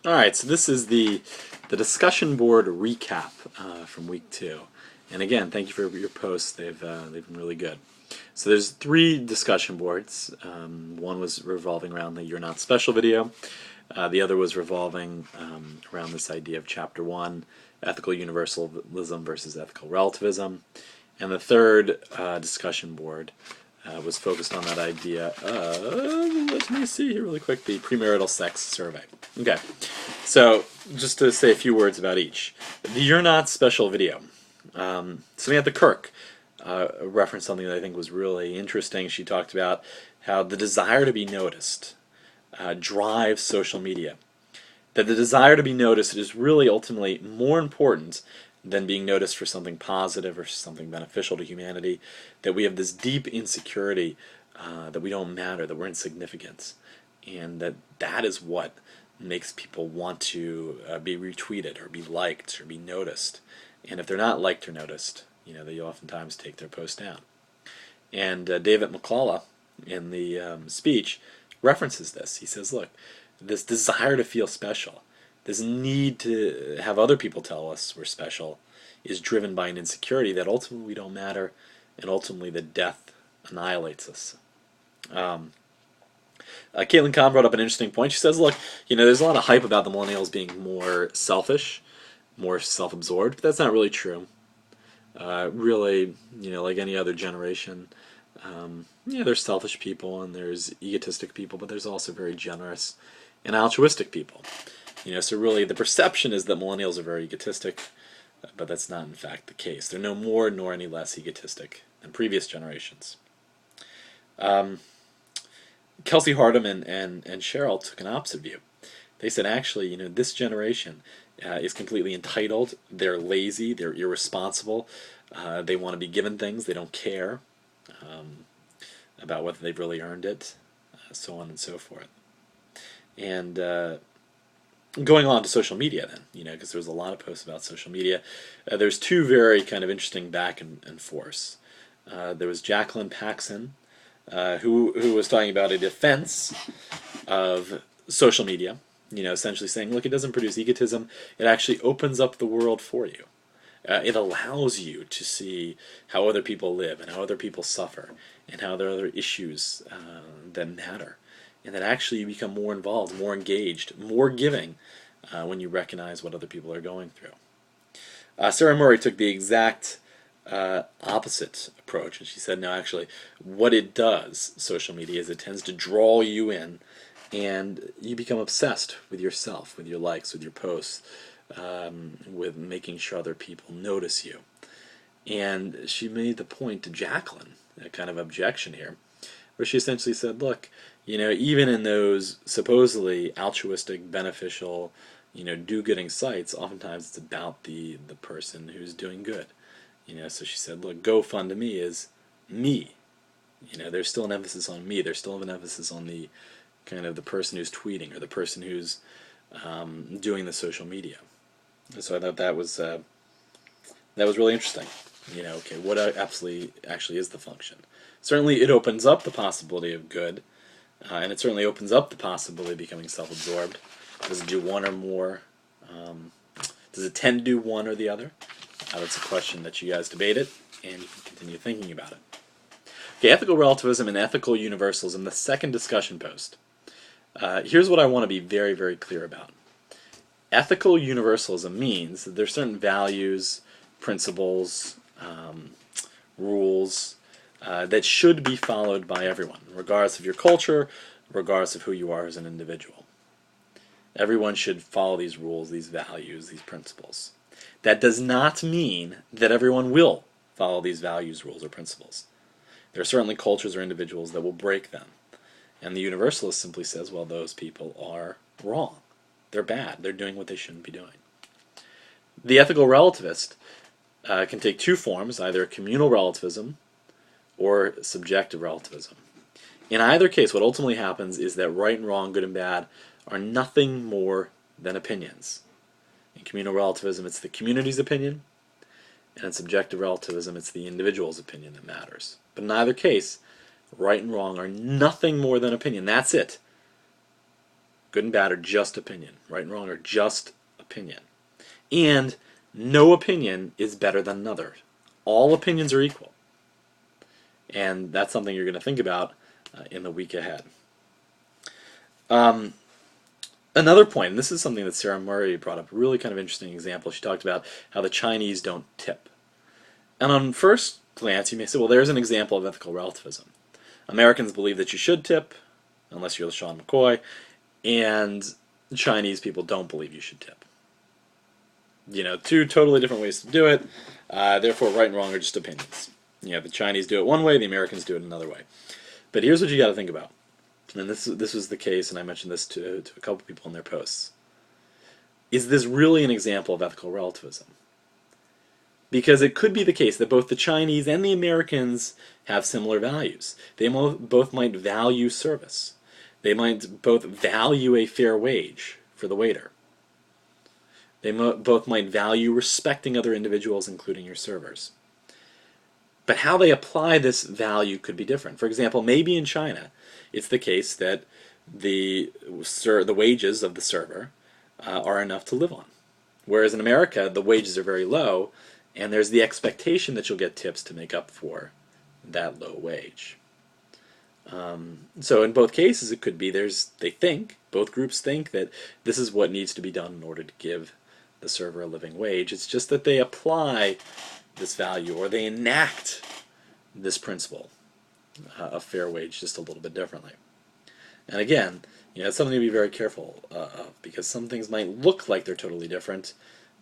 All right, so this is the discussion board recap from week 2, and again, thank you for your posts. They've been really good. So there's 3 discussion boards. One was revolving around the "You're Not Special" video. The other was revolving around this idea of Chapter 1, ethical universalism versus ethical relativism, and the third discussion board was focused on that idea of, let me see here really quick, the premarital sex survey. Okay, so just to say a few words about each. The "You're Not Special" video. Samantha Kirk referenced something that I think was really interesting. She talked about how the desire to be noticed drives social media. That the desire to be noticed is really ultimately more important than being noticed for something positive or something beneficial to humanity. That we have this deep insecurity that we don't matter, that we're insignificant, and that is what makes people want to be retweeted or be liked or be noticed. And if they're not liked or noticed, they oftentimes take their post down. And David McCullough, in the speech, references this. He says, look, this desire to feel special, this need to have other people tell us we're special, is driven by an insecurity that ultimately we don't matter, and ultimately that death annihilates us. Caitlin Kahn brought up an interesting point. She says, look, there's a lot of hype about the millennials being more selfish, more self-absorbed, but that's not really true. Really, like any other generation, there's selfish people and there's egotistic people, but there's also very generous and altruistic people. So really the perception is that millennials are very egotistic, but that's not in fact the case. They're no more nor any less egotistic than previous generations. Kelsey Hardham and Cheryl took an opposite view. They said, actually, this generation is completely entitled. They're lazy. They're irresponsible. They want to be given things. They don't care about whether they've really earned it, so on and so forth. And going on to social media then, because there was a lot of posts about social media. There's 2 very kind of interesting back and forths. There was Jacqueline Paxson, who was talking about a defense of social media, essentially saying, look, it doesn't produce egotism. It actually opens up the world for you. It allows you to see how other people live and how other people suffer and how there are other issues that matter. And that actually you become more involved, more engaged, more giving when you recognize what other people are going through. Sarah Murray took the exact opposite approach, and she said, no, actually, what it does, social media, is it tends to draw you in, and you become obsessed with yourself, with your likes, with your posts, with making sure other people notice you. And she made the point to Jacqueline, a kind of objection here, where she essentially said, look, even in those supposedly altruistic, beneficial, do-gooding sites, oftentimes it's about the person who's doing good. So she said, look, GoFundMe is me. There's still an emphasis on me. There's still an emphasis on the kind of the person who's tweeting or the person who's doing the social media. So I thought that was really interesting. Okay, what actually is the function? Certainly, it opens up the possibility of good, and it certainly opens up the possibility of becoming self-absorbed. Does it do one or more? Does it tend to do one or the other? That's a question that you guys debated, and you can continue thinking about it. Okay, ethical relativism and ethical universalism, the second discussion post. Here's what I want to be very, very clear about. Ethical universalism means that there's certain values, principles, rules that should be followed by everyone, regardless of your culture, regardless of who you are as an individual. Everyone should follow these rules, these values, these principles. That does not mean that everyone will follow these values, rules, or principles. There are certainly cultures or individuals that will break them. And the universalist simply says, well, those people are wrong. They're bad. They're doing what they shouldn't be doing. The ethical relativist can take 2 forms, either communal relativism or subjective relativism. In either case, what ultimately happens is that right and wrong, good and bad, are nothing more than opinions. In communal relativism, it's the community's opinion, and in subjective relativism, it's the individual's opinion that matters. But in either case, right and wrong are nothing more than opinion. That's it. Good and bad are just opinion. Right and wrong are just opinion. And no opinion is better than another. All opinions are equal. And that's something you're going to think about in the week ahead. Another point, and this is something that Sarah Murray brought up, a really kind of interesting example. She talked about how the Chinese don't tip. And on first glance, you may say, well, there's an example of ethical relativism. Americans believe that you should tip, unless you're Sean McCoy, and Chinese people don't believe you should tip. You know, two totally different ways to do it. Therefore, right and wrong are just opinions. You know, the Chinese do it one way, the Americans do it another way. But here's what you got to think about. And this was the case, and I mentioned this to a couple people in their posts. Is this really an example of ethical relativism? Because it could be the case that both the Chinese and the Americans have similar values. They both might value service. They might both value a fair wage for the waiter. They both might value respecting other individuals, including your servers. But how they apply this value could be different. For example, maybe in China, it's the case that the wages of the server are enough to live on. Whereas in America, the wages are very low, and there's the expectation that you'll get tips to make up for that low wage. So in both cases, it could be both groups think that this is what needs to be done in order to give the server a living wage. It's just that they apply this value, or they enact this principle of fair wage just a little bit differently. And again, it's something to be very careful of, because some things might look like they're totally different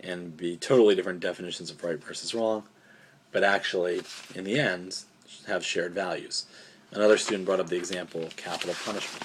and be totally different definitions of right versus wrong, but actually, in the end, have shared values. Another student brought up the example of capital punishment.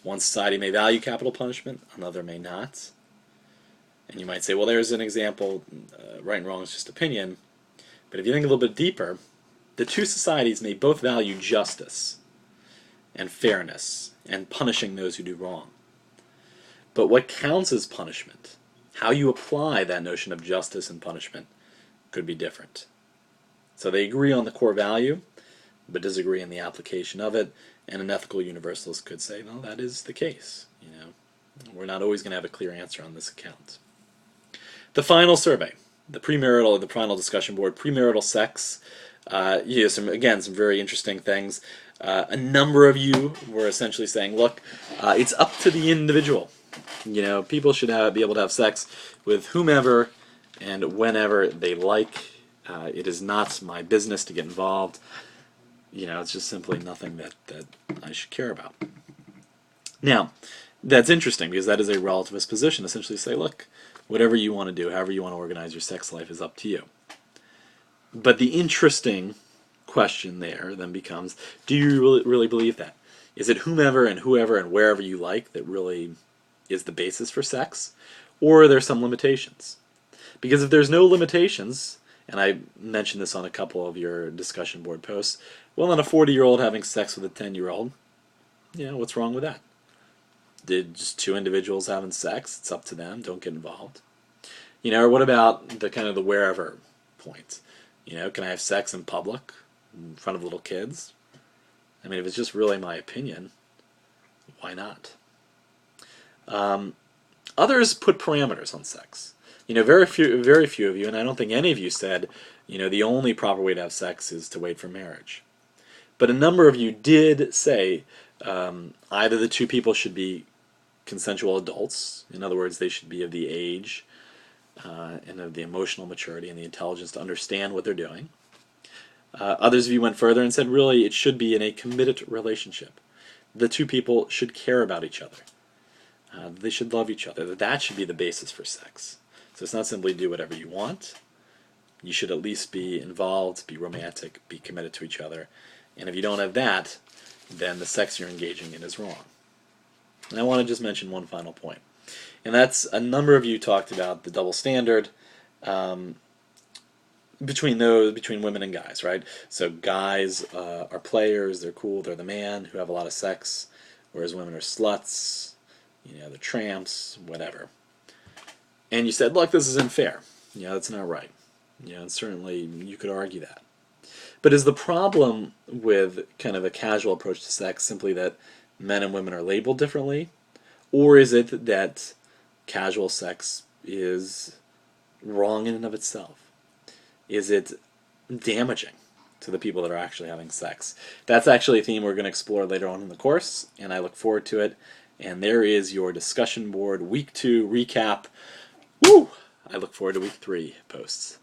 One society may value capital punishment, another may not. And you might say, well, there's an example, right and wrong is just opinion. But if you think a little bit deeper, the two societies may both value justice and fairness and punishing those who do wrong. But what counts as punishment, how you apply that notion of justice and punishment, could be different. So they agree on the core value, but disagree in the application of it, and an ethical universalist could say, no, that is the case. We're not always going to have a clear answer on this account. The final survey, the final discussion board, premarital sex. Some very interesting things. A number of you were essentially saying, look, it's up to the individual. People should be able to have sex with whomever and whenever they like. It is not my business to get involved. It's just simply nothing that I should care about. Now, that's interesting because that is a relativist position. Essentially say, look, whatever you want to do, however you want to organize your sex life is up to you. But the interesting question there then becomes, do you really believe that? Is it whomever and whoever and wherever you like that really is the basis for sex? Or are there some limitations? Because if there's no limitations, and I mentioned this on a couple of your discussion board posts, well, then a 40-year-old having sex with a 10-year-old, what's wrong with that? Did just two individuals having sex? It's up to them. Don't get involved. Or what about the wherever point? Can I have sex in public, in front of little kids? I mean, if it's just really my opinion, why not? Others put parameters on sex. Very few of you, and I don't think any of you said, the only proper way to have sex is to wait for marriage. But a number of you did say either the two people should be consensual adults. In other words, they should be of the age and of the emotional maturity and the intelligence to understand what they're doing. Others of you went further and said, really, it should be in a committed relationship. The two people should care about each other. They should love each other. That should be the basis for sex. So it's not simply do whatever you want. You should at least be involved, be romantic, be committed to each other. And if you don't have that, then the sex you're engaging in is wrong. And I want to just mention one final point. And that's, a number of you talked about the double standard between women and guys, right? So guys are players, they're cool, they're the man who have a lot of sex, whereas women are sluts, they're tramps, whatever. And you said, look, this isn't fair. That's not right. And certainly you could argue that. But is the problem with kind of a casual approach to sex simply that men and women are labeled differently? Or is it that casual sex is wrong in and of itself? Is it damaging to the people that are actually having sex? That's actually a theme we're going to explore later on in the course, and I look forward to it. And there is your discussion board, week 2 recap. Woo! I look forward to week 3 posts.